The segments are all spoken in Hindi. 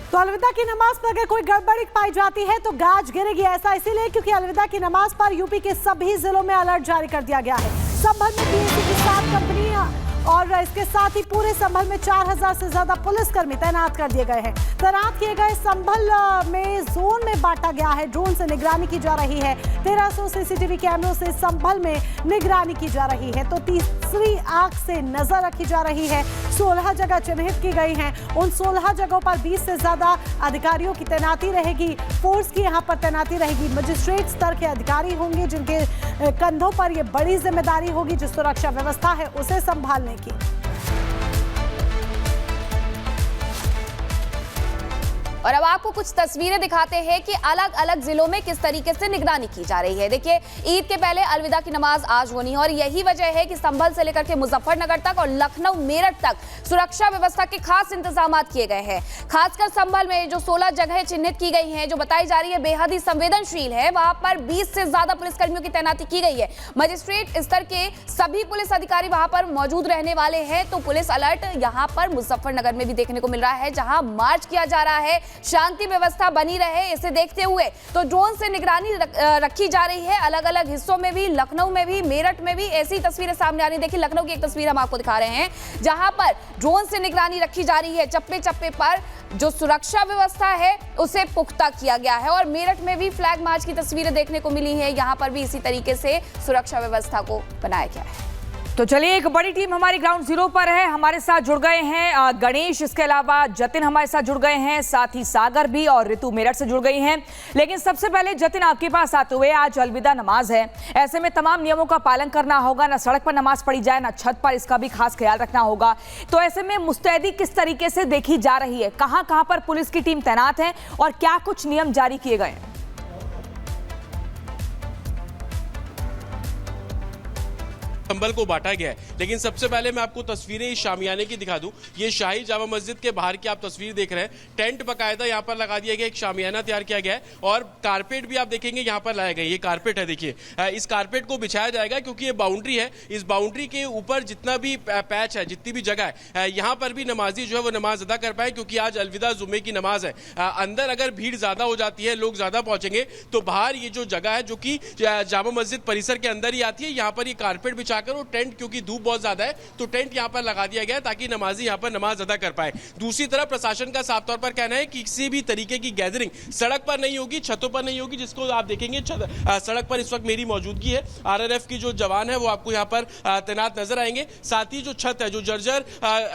तो अलविदा की नमाज पर अगर कोई गड़बड़ी पाई जाती है तो गाज गिरेगी। ऐसा इसीलिए क्योंकि अलविदा की नमाज पर यूपी के सभी जिलों में अलर्ट जारी कर दिया गया है। संभल में पीएसी की 7 कंपनियां और इसके साथ ही पूरे संभल में 4000 से ज्यादा पुलिसकर्मी तैनात कर दिए गए हैं। तैनात किए गए संभल में जोन में बांटा गया है। ड्रोन से निगरानी की जा रही है। 1300 सीसीटीवी कैमरों से संभल में निगरानी की जा रही है। तो तीसरी आंख से नजर रखी जा रही है। 16 जगह चिन्हित की गई हैं। उन 16 जगहों पर 20 से ज्यादा अधिकारियों की तैनाती रहेगी। फोर्स की यहाँ पर तैनाती रहेगी। मजिस्ट्रेट स्तर के अधिकारी होंगे जिनके कंधों पर यह बड़ी जिम्मेदारी होगी जिस सुरक्षा व्यवस्था है उसे संभालने की। और अब आपको कुछ तस्वीरें दिखाते हैं कि अलग अलग जिलों में किस तरीके से निगरानी की जा रही है। देखिए, ईद के पहले अलविदा की नमाज आज होनी है और यही वजह है कि संभल से लेकर के मुजफ्फरनगर तक और लखनऊ मेरठ तक सुरक्षा व्यवस्था के खास इंतजाम किए गए हैं। खासकर संभल में जो 16 जगहें चिन्हित की गई हैं, जो बताई जा रही है बेहद ही संवेदनशील है, वहां पर 20 से ज्यादा पुलिसकर्मियों की तैनाती की गई है। मजिस्ट्रेट स्तर के सभी पुलिस अधिकारी वहां पर मौजूद रहने वाले हैं। तो पुलिस अलर्ट यहां पर मुजफ्फरनगर में भी देखने को मिल रहा है, जहां मार्च किया जा रहा है, शांति व्यवस्था बनी रहे इसे देखते हुए। तो ड्रोन से निगरानी रखी जा रही है अलग अलग हिस्सों में भी, लखनऊ में भी, मेरठ में भी ऐसी तस्वीरें सामने आ रही। देखिए, लखनऊ की एक तस्वीर हम आपको दिखा रहे हैं जहां पर ड्रोन से निगरानी रखी जा रही है। चप्पे चप्पे पर जो सुरक्षा व्यवस्था है उसे पुख्ता किया गया है। और मेरठ में भी फ्लैग मार्च की तस्वीरें देखने को मिली है। यहां पर भी इसी तरीके से सुरक्षा व्यवस्था को बनाया गया है। तो चलिए, एक बड़ी टीम हमारी ग्राउंड जीरो पर है, हमारे साथ जुड़ गए हैं गणेश, इसके अलावा जतिन हमारे साथ जुड़ गए हैं, साथ ही सागर भी और ऋतु मेरठ से जुड़ गई हैं। लेकिन सबसे पहले जतिन, आपके पास आते हुए, आज अलविदा नमाज है, ऐसे में तमाम नियमों का पालन करना होगा, ना सड़क पर नमाज पढ़ी जाए ना छत पर, इसका भी खास ख्याल रखना होगा। तो ऐसे में मुस्तैदी किस तरीके से देखी जा रही है, कहां कहां पर पुलिस की टीम तैनात है और क्या कुछ नियम जारी किए गए हैं? संभल को बांटा गया है, लेकिन सबसे पहले मैं आपको तस्वीरें इस शामियाने की दिखा दूं। ये शाही जामा मस्जिद के बाहर की आप तस्वीर देख रहे हैं। टेंट बकायदा यहाँ पर लगा दिया गया, एक शामियाना तैयार किया गया है और कारपेट भी आप देखेंगे यहाँ पर लाए गए। ये कारपेट है, देखिए, इस कारपेट को बिछाया जाएगा क्योंकि ये बाउंड्री है। इस बाउंड्री के ऊपर जितना भी पैच है, जितनी भी जगह है, यहाँ पर भी नमाजी जो है वो नमाज अदा कर पाए, क्योंकि आज अलविदा जुम्मे की नमाज है। अंदर अगर भीड़ ज्यादा हो जाती है, लोग ज्यादा पहुंचेंगे, तो बाहर ये जो जगह है जो कि जामा मस्जिद परिसर के अंदर ही आती है, यहाँ पर ये कारपेट बिछा और टेंट, क्योंकि धूप बहुत ज्यादा है तो टेंट यहां पर लगा दिया गया है ताकि नमाजी यहां पर नमाज अदा कर पाए। दूसरी तरफ प्रशासन का साफ तौर पर कहना है कि किसी भी तरीके की गैदरिंग सड़क पर नहीं होगी, छतों पर नहीं होगी, जिसको आप देखेंगे सड़क पर इस वक्त मेरी मौजूदगी है। आरआरएफ की जो जवान है वो आपको यहां पर तैनात नजर आएंगे। साथ ही जो छत है, जो जर्जर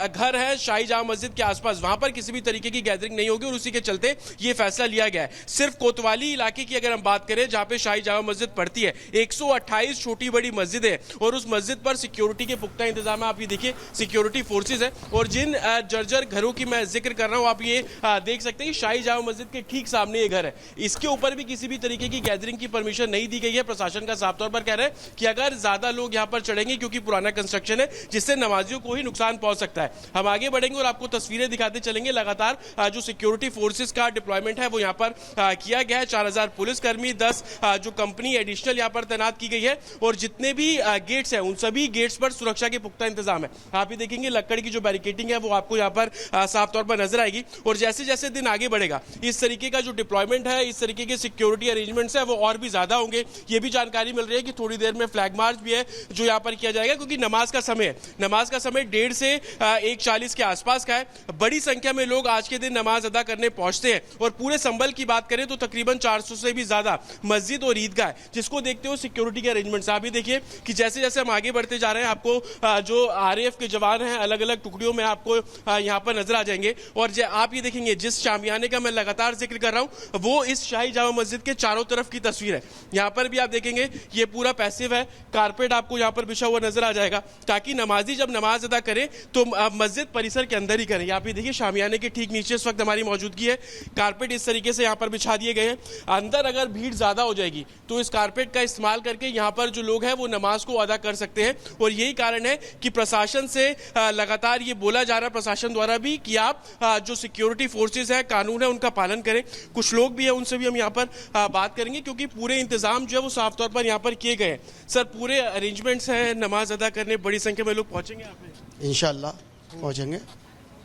घर है शाही जामा मस्जिद के आसपास, वहां पर किसी भी तरीके की गैदरिंग नहीं होगी और उसी के चलते ये फैसला लिया गया है। सिर्फ कोतवाली इलाके की अगर हम बात करें, जहां पे शाही जामा मस्जिद पड़ती है, 128 छोटी बड़ी मस्जिद है और उस मस्जिद पर सिक्योरिटी के पुख्ता इंतजाम है। आप ये देखिए, सिक्योरिटी फोर्सेस है और जिन जर्जर घरों की मैं जिक्र कर रहा हूं, आप ये देख सकते हैं शाही जामा मस्जिद के ठीक सामने ये घर है। इसके ऊपर भी किसी भी तरीके की गैदरिंग की परमिशन नहीं दी गई है। प्रशासन का साफ तौर पर कह रहा है कि अगर ज्यादा लोग यहां पर चढ़ेंगे, क्योंकि पुराना कंस्ट्रक्शन है, जिससे नमाजियों को ही नुकसान पहुंच सकता है। हम आगे बढ़ेंगे और आपको तस्वीरें दिखाते चलेंगे। लगातार जो सिक्योरिटी फोर्सेस का डिप्लॉयमेंट है वो यहां पर किया गया है। 4000 पुलिसकर्मी, 10 जो कंपनी एडिशनल यहां पर तैनात की गई है और जितने भी गेट्स हैं उन सभी गेट्स पर सुरक्षा के पुख्ता इंतजाम है। आप ये देखेंगे लकड़ की जो बैरिकेडिंग है वो आपको यहाँ पर साफ तौर पर नजर आएगी। और जैसे जैसे दिन आगे बढ़ेगा, इस तरीके का जो डिप्लॉयमेंट है, इस तरीके के सिक्योरिटी अरेंजमेंट्स है वो और भी ज्यादा होंगे। ये भी जानकारी मिल रही है कि थोड़ी देर में फ्लैग मार्च भी है जो यहाँ पर किया जाएगा, क्योंकि नमाज का समय है। नमाज का समय 1:30 से 1:40 के आसपास का है। बड़ी संख्या में लोग आज के दिन नमाज अदा करने पहुंचते हैं और पूरे संभल की बात करें तो तकरीबन 400 से भी ज्यादा मस्जिद और ईदगाह है, जिसको देखते हुए सिक्योरिटी के अरेंजमेंट्स। आप ये देखिए कि जैसे जैसे हम आगे बढ़ते जा रहे हैं, आपको जो आरएएफ के जवान हैं अलग अलग टुकड़ियों में आपको यहां पर नजर आ जाएंगे। और आप ये देखेंगे, जिस शामियाने का मैं लगातार जिक्र कर रहा हूं, वो इस शाही जामा मस्जिद के चारों तरफ की तस्वीर है। यहां पर भी आप देखेंगे ये पूरा पैसिव है, कारपेट आपको यहां पर बिछा हुआ नजर आ जाएगा, ताकि नमाजी जब नमाज अदा करें तो मस्जिद परिसर के अंदर ही करें। आप ये देखिए, शामियाने के ठीक नीचे इस वक्त हमारी मौजूदगी है। कारपेट इस तरीके से यहां पर बिछा दिए गए हैं। अंदर अगर भीड़ ज्यादा हो जाएगी तो इस कारपेट का इस्तेमाल करके यहां पर जो लोग हैं वो नमाज को अदा कर सकते हैं। और यही कारण है कि प्रशासन से लगातार ये बोला जा रहा है, प्रशासन द्वारा भी, कि आप जो सिक्योरिटी फोर्सेस है, कानून है, उनका पालन करें। कुछ लोग भी है, उनसे भी हम यहाँ पर बात करेंगे, क्योंकि पूरे इंतजाम जो है वो साफ तौर पर यहाँ पर किए गए हैं। सर, पूरे अरेंजमेंट्स हैं नमाज अदा करने, बड़ी संख्या में लोग पहुंचेंगे यहाँ पे? इंशाल्लाह पहुंचेंगे।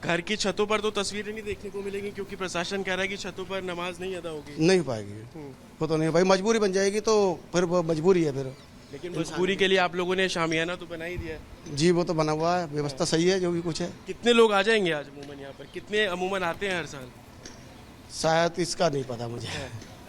घर की छतों पर तो तस्वीरें नहीं देखने को मिलेंगी क्योंकि प्रशासन कह रहा है कि छतों पर नमाज नहीं अदा होगी। नहीं हो पाएगी, वो तो नहीं भाई, मजबूरी बन जाएगी तो फिर वो मजबूरी है फिर। लेकिन मजबूरी के लिए आप लोगों ने शामियाना तो बना ही दिया है। जी वो तो बना हुआ है, व्यवस्था सही है जो भी कुछ है। कितने लोग आ जाएंगे आज अमूमन यहाँ पर, कितने अमूमन आते हैं हर साल? शायद इसका नहीं पता मुझे।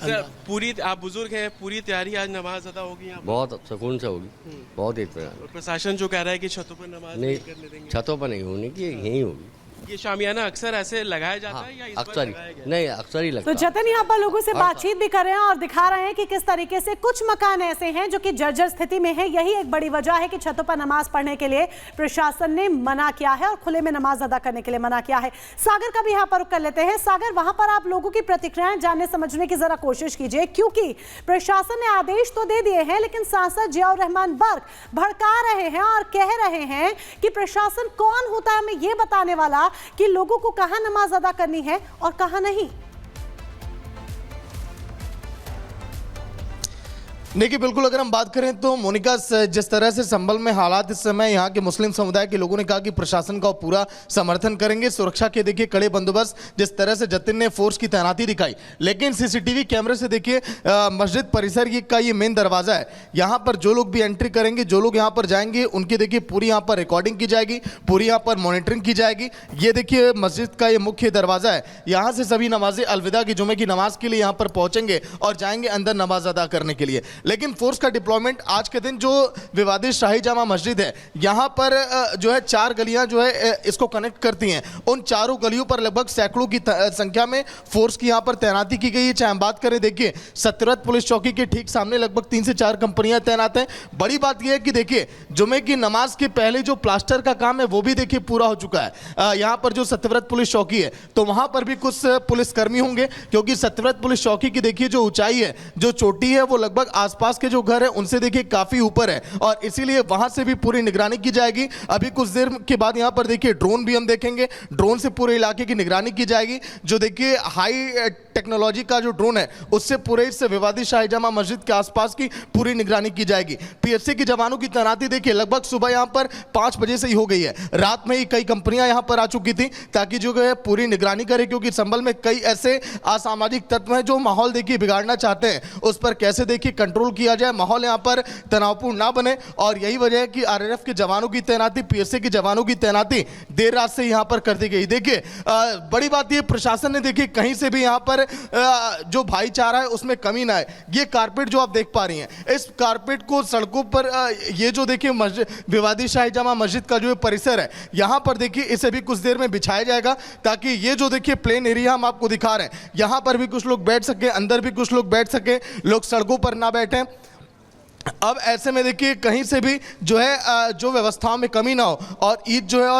सर पूरी, आप बुजुर्ग हैं, पूरी तैयारी आज नमाज अदा होगी यहाँ पर? बहुत सुकून से होगी, बहुत इत्मीनान। और प्रशासन जो कह रहा है कि छतों पर नमाज नहीं करने देंगे। छतों पर नहीं होने की, यहीं होगी। ये शामियाना अक्सर ऐसे लगाया जाता है या इस बार अक्सर लगाया गया? ही नहीं, अक्सर ही लगता तो है। जतिन यहाँ पर लोगों से बातचीत भी कर रहे हैं और दिखा रहे हैं कि किस तरीके से कुछ मकान ऐसे हैं जो कि जर्जर स्थिति में है। यही एक बड़ी वजह है कि छतों पर नमाज पढ़ने के लिए प्रशासन ने मना किया है और खुले में नमाज अदा करने के लिए मना किया है। सागर का भी यहाँ पर रुख कर लेते हैं। सागर, वहां पर आप लोगों की प्रतिक्रियाएं जानने समझने की जरा कोशिश कीजिए, क्योंकि प्रशासन ने आदेश तो दे दिए हैं लेकिन सांसद जियाउर रहमान बर्क भड़का रहे हैं और कह रहे हैं कि प्रशासन कौन होता है हमें यह बताने वाला कि लोगों को कहां नमाज अदा करनी है और कहां नहीं। देखिए बिल्कुल, अगर हम बात करें तो मोनिका, जिस तरह से संभल में हालात इस समय, यहाँ के मुस्लिम समुदाय के लोगों ने कहा कि प्रशासन का पूरा समर्थन करेंगे। सुरक्षा के देखिए कड़े बंदोबस्त, जिस तरह से जतिन ने फोर्स की तैनाती दिखाई, लेकिन सीसीटीवी कैमरे से देखिए मस्जिद परिसर का ये मेन दरवाजा है। यहाँ पर जो लोग भी एंट्री करेंगे, जो लोग यहाँ पर जाएंगे, उनकी देखिए पूरी यहाँ पर रिकॉर्डिंग की जाएगी, पूरी यहाँ पर मॉनिटरिंग की जाएगी। ये देखिए मस्जिद का ये मुख्य दरवाजा है, यहाँ से सभी नमाज़ें अलविदा की जुमे की नमाज के लिए यहाँ पर पहुँचेंगे और जाएंगे अंदर नमाज अदा करने के लिए। लेकिन फोर्स का डिप्लॉयमेंट आज के दिन, जो विवादित शाही जामा मस्जिद है, यहाँ पर जो है 4 गलियां जो है इसको कनेक्ट करती हैं। उन चारों गलियों पर लगभग सैकड़ों की संख्या में फोर्स की यहाँ पर तैनाती की गई है। चाहे हम बात करें, देखिए सत्यव्रत पुलिस चौकी के ठीक सामने लगभग 3 से 4 कंपनियां तैनात हैं। बड़ी बात यह है कि देखिए जुमे की नमाज के पहले जो प्लास्टर का काम है वो भी देखिए पूरा हो चुका है। यहाँ पर जो सत्यव्रत पुलिस चौकी है, तो वहां पर भी कुछ पुलिसकर्मी होंगे, क्योंकि सत्यव्रत पुलिस चौकी की देखिए जो ऊंचाई है, जो चोटी है, वो लगभग आसपास के जो घर है उनसे देखिए काफी ऊपर है और इसीलिए वहां से भी पूरी निगरानी की जाएगी। अभी कुछ देर के बाद यहां पर देखिए ड्रोन भी हम देखेंगे, ड्रोन से पूरे इलाके की निगरानी की जाएगी। जो देखिए हाई टेक्नोलॉजी का जो ड्रोन है, उससे पूरे इस विवादित शाही जामा मस्जिद के आसपास की पूरी निगरानी की जाएगी। पीएससी के जवानों की तैनाती देखिए लगभग सुबह यहां पर 5 बजे से ही हो गई है। रात में ही कई कंपनियां यहां पर आ चुकी थी ताकि जो है पूरी निगरानी करे, क्योंकि संभल में कई ऐसे असामाजिक तत्व हैं जो माहौल देखिए बिगाड़ना चाहते हैं। उस पर कैसे देखिए कंट्रोल किया जाए, माहौल यहाँ पर तनावपूर्ण ना बने, और यही वजह है कि आरआरएफ के जवानों की तैनाती, पीएसए के जवानों की तैनाती देर रात से यहाँ पर कर दी गई। देखिए बड़ी बात ये, प्रशासन ने देखिए कहीं से भी यहाँ पर जो भाईचारा है उसमें कमी ना है। ये कारपेट जो आप देख पा रही हैं, इस कारपेट को सड़कों पर ये जो देखिए विवादित शाही जामा मस्जिद का जो परिसर है, यहाँ पर देखिए इसे भी कुछ देर में बिछाया जाएगा ताकि ये जो देखिए प्लेन एरिया हम आपको दिखा रहे हैं, यहाँ पर भी कुछ लोग बैठ सके, अंदर भी कुछ लोग बैठ सके, लोग सड़कों पर ना बैठें। अब ऐसे में देखिए कहीं से भी जो है जो व्यवस्थाओं में कमी ना हो और ईद जो है और